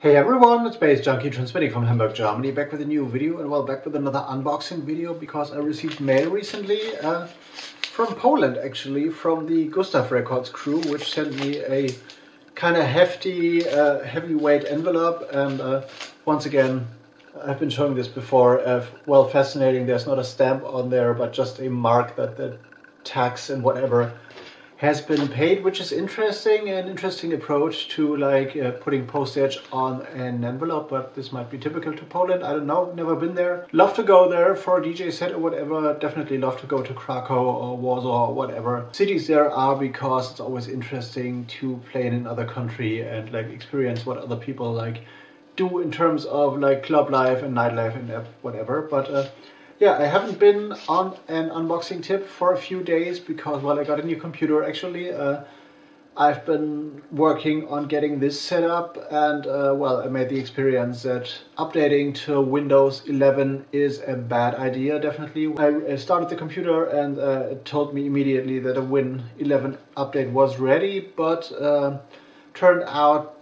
Hey everyone, it's baze.djunkiii transmitting from Hamburg, Germany, back with a new video, and well, back with another unboxing video because I received mail recently from Poland, actually, from the GUSSTAFF Records crew, which sent me a kind of hefty, heavyweight envelope. And once again, I've been showing this before, well, fascinating. There's not a stamp on there, but just a mark that the tax and whatever has been paid, which is interesting, an interesting approach to putting postage on an envelope, but this might be typical to Poland. I don't know, never been there. Love to go there for a DJ set or whatever. Definitely love to go to Krakow or Warsaw or whatever cities there are, because it's always interesting to play in another country and experience what other people do in terms of club life and nightlife and whatever. But yeah, I haven't been on an unboxing tip for a few days because, well, I got a new computer actually. I've been working on getting this set up, and well, I made the experience that updating to Windows 11 is a bad idea, definitely. I started the computer and it told me immediately that a Win 11 update was ready, but turned out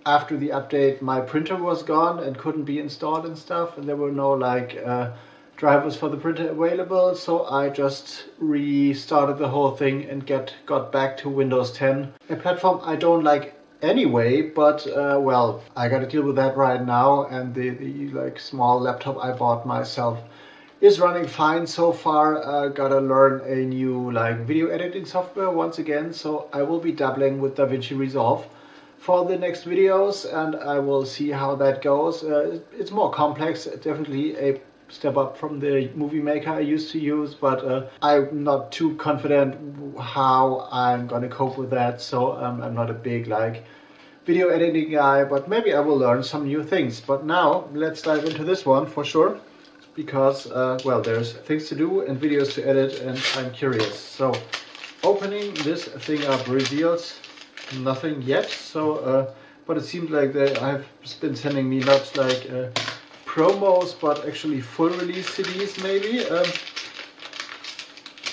after the update my printer was gone and couldn't be installed and stuff, and there were no drivers for the printer available, so I just restarted the whole thing and got back to Windows 10, a platform I don't like anyway, but well, I gotta deal with that right now, and the small laptop I bought myself is running fine so far. Gotta learn a new video editing software once again, so I will be dabbling with DaVinci Resolve for the next videos, and I will see how that goes. It's more complex, definitely a step up from the movie maker I used to use, but I'm not too confident how I'm gonna cope with that, so I'm not a big video editing guy, but maybe I will learn some new things. But now let's dive into this one for sure, because well, there's things to do and videos to edit, and I'm curious. So opening this thing up reveals nothing yet, so but it seems like they have been sending me not promos, but actually full release CDs maybe,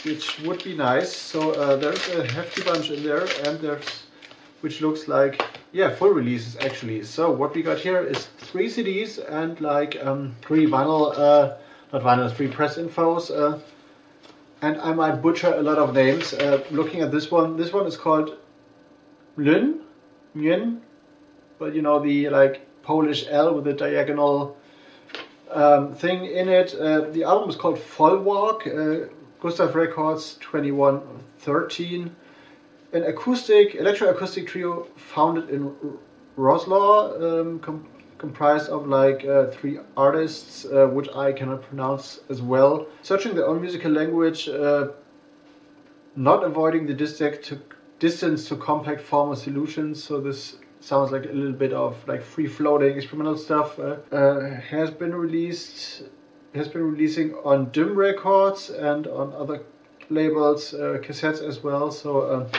which would be nice. So there's a hefty bunch in there, and there's, which looks like, yeah, full releases actually. So what we got here is 3 CDs and 3 vinyl, not vinyl, 3 press infos, and I might butcher a lot of names. Looking at this one is called Nguyen, but you know, the Polish L with the diagonal thing in it. The album is called Vollwalk, GUSSTAFF Records 2113, an electroacoustic trio founded in Wrocław, comprised of 3 artists, which I cannot pronounce as well. Searching their own musical language, not avoiding the distance to compact formal solutions. So this sounds like a little bit of free-floating experimental stuff. Has been releasing on DIM Records and on other labels, cassettes as well. So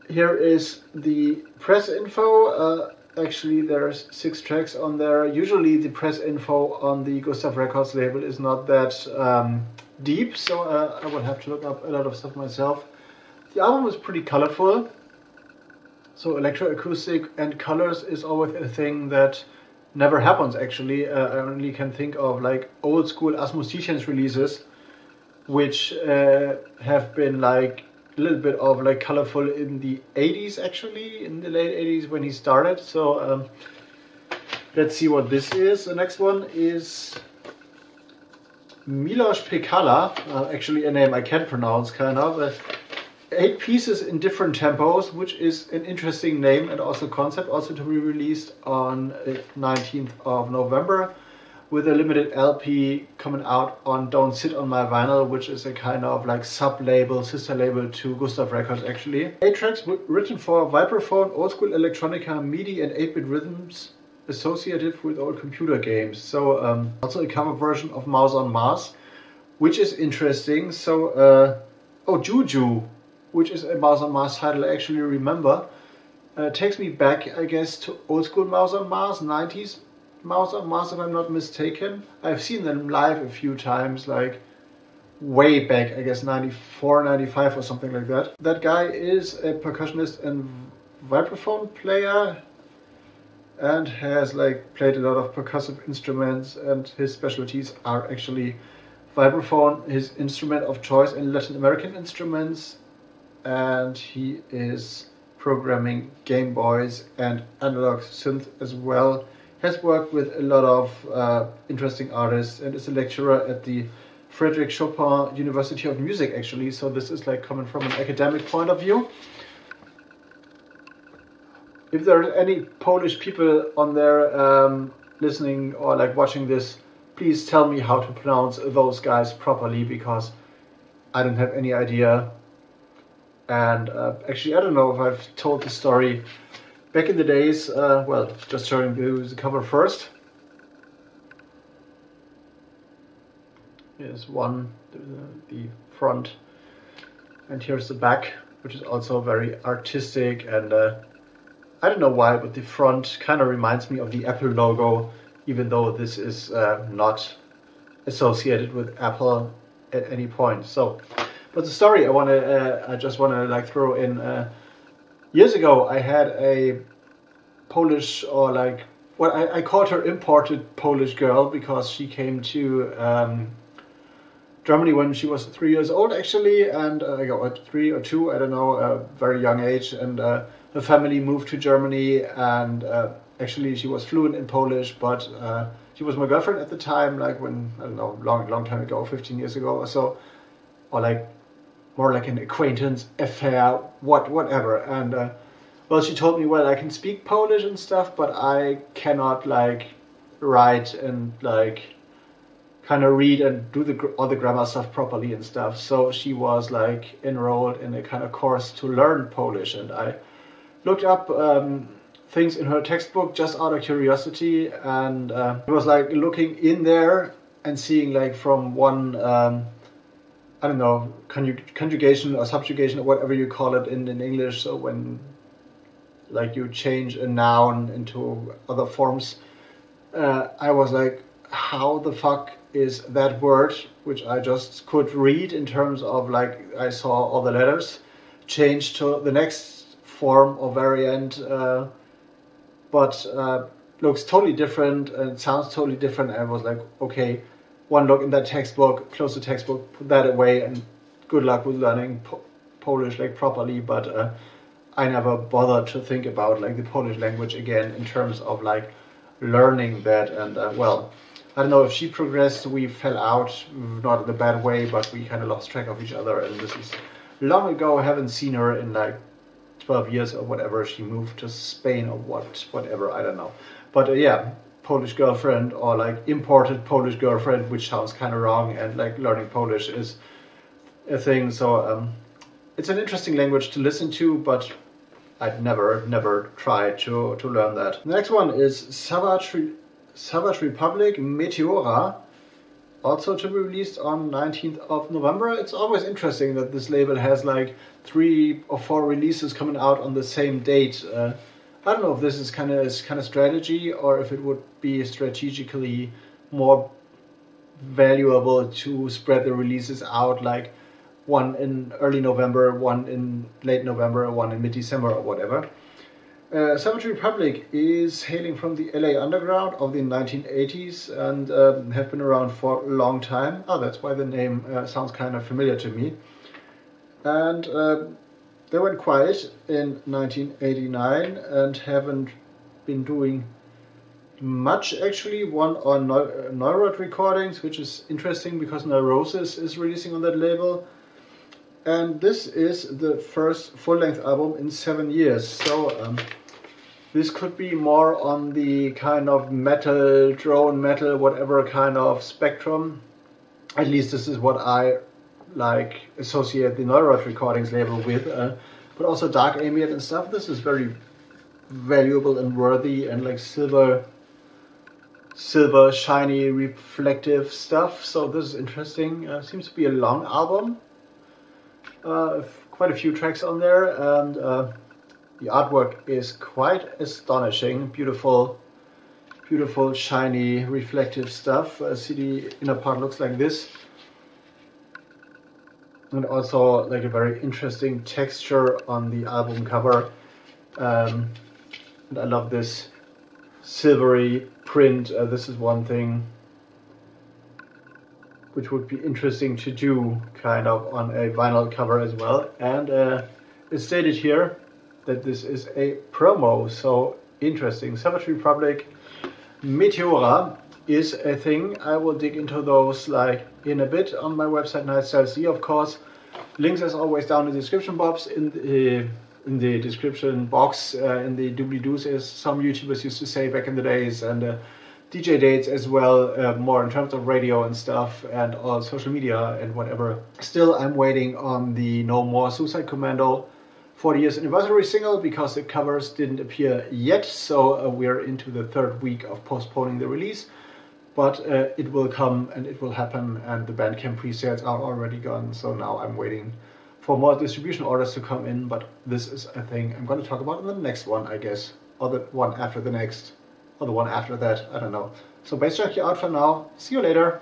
here is the press info. Actually, there's 6 tracks on there. Usually the press info on the GUSSTAFF Records label is not that deep, so I will have to look up a lot of stuff myself. The album is pretty colorful. So electroacoustic and colors is always a thing that never happens actually. I only can think of old school Asmusicians releases, which have been a little bit of colorful in the 80s actually, in the late 80s when he started. So let's see what this is. The next one is Milos Piccala, actually a name I can't pronounce kind of. 8 pieces in different tempos, which is an interesting name and also concept, also to be released on 19th of November with a limited LP coming out on Don't Sit on My Vinyl, which is a kind of sub-label, sister label to GUSSTAFF Records actually. 8 tracks written for vibraphone, old school electronica, MIDI and 8-bit rhythms associated with old computer games. So also a cover version of Mouse on Mars, which is interesting. So oh, Juju, which is a Mouse on Mars title I actually remember. Takes me back, I guess, to old school Mouse on Mars, 90s Mouse on Mars if I'm not mistaken. I've seen them live a few times, way back, I guess 94, 95 or something like that. That guy is a percussionist and vibraphone player. and has like played a lot of percussive instruments, and his specialties are actually vibraphone, his instrument of choice in Latin American instruments, and he is programming Game Boys and analog synth as well. Has worked with a lot of interesting artists and is a lecturer at the Frédéric Chopin University of Music actually, so this is like coming from an academic point of view. If there are any Polish people on there listening or like watching this, please tell me how to pronounce those guys properly, because I don't have any idea. And actually, I don't know if I've told the story back in the days. Well, just showing you the cover first. Here's one, the front, and here's the back, which is also very artistic. And I don't know why, but the front kind of reminds me of the Apple logo, even though this is not associated with Apple at any point. So, but the story I just want to like throw in. Years ago, I had a Polish, or like, well, I called her imported Polish girl, because she came to Germany when she was 3 years old actually, and I got 3 or 2, I don't know, a very young age, and her family moved to Germany, and actually she was fluent in Polish, but she was my girlfriend at the time, like when, I don't know, long time ago, 15 years ago or so, or like more like an acquaintance affair, whatever. And well, she told me, well, I can speak Polish and stuff, but I cannot like write and like kind of read and do all the grammar stuff properly and stuff. So she was like enrolled in a kind of course to learn Polish, and I looked up things in her textbook just out of curiosity, and it was like looking in there and seeing like from one I don't know, conjugation or subjugation or whatever you call it in English. So when like you change a noun into other forms, I was like, how the fuck is that word, which I just could read in terms of like I saw all the letters, changed to the next form or variant, but looks totally different and sounds totally different. And I was like, okay, one look in that textbook, close the textbook, put that away, and good luck with learning Polish like properly. But I never bothered to think about like the Polish language again in terms of like learning that. And well, I don't know if she progressed, we fell out, not in a bad way, but we kind of lost track of each other. And this is long ago. I haven't seen her in like 12 years or whatever. She moved to Spain or whatever, I don't know. But yeah, Polish girlfriend, or like imported Polish girlfriend, which sounds kind of wrong, and like learning Polish is a thing. So it's an interesting language to listen to, but I'd never tried to learn that. The next one is Savage Republic Meteora, also to be released on 19th of November. It's always interesting that this label has like 3 or 4 releases coming out on the same date. I don't know if this is kind of strategy, or if it would be strategically more valuable to spread the releases out, like one in early November, one in late November, one in mid-December or whatever. Savage Republic is hailing from the LA underground of the 1980s and have been around for a long time. Oh, that's why the name sounds kind of familiar to me. And they went quiet in 1989 and haven't been doing much actually. One on Neurot Recordings, which is interesting because Neurosis is releasing on that label. And this is the first full-length album in 7 years. So this could be more on the kind of metal, drone metal, whatever kind of spectrum. At least this is what I like associate the Neurot Recordings label with. But also dark ambient and stuff. This is very valuable and worthy, and like silver, shiny, reflective stuff. So this is interesting. Seems to be a long album. Quite a few tracks on there, and the artwork is quite astonishing. Beautiful, shiny, reflective stuff. See, the inner part looks like this, and also like a very interesting texture on the album cover. And I love this silvery print. This is one thing which would be interesting to do kind of on a vinyl cover as well. And it's stated here that this is a promo, so interesting. Savage Republic Meteora is a thing. I will dig into those like in a bit on my website NightStyleZ, of course. Links as always down in the description box. In the description box, in the doobly-doos, as some YouTubers used to say back in the days, and DJ dates as well, more in terms of radio and stuff, and all social media and whatever. Still, I'm waiting on the No More Suicide Commando 40 years anniversary single because the covers didn't appear yet, so we're into the third week of postponing the release. But it will come and it will happen, and the Bandcamp pre-sales are already gone, so now I'm waiting for more distribution orders to come in. But this is a thing I'm going to talk about in the next one, I guess, or the one after the next, or the one after that, I don't know. So Bass Junkie out for now, see you later.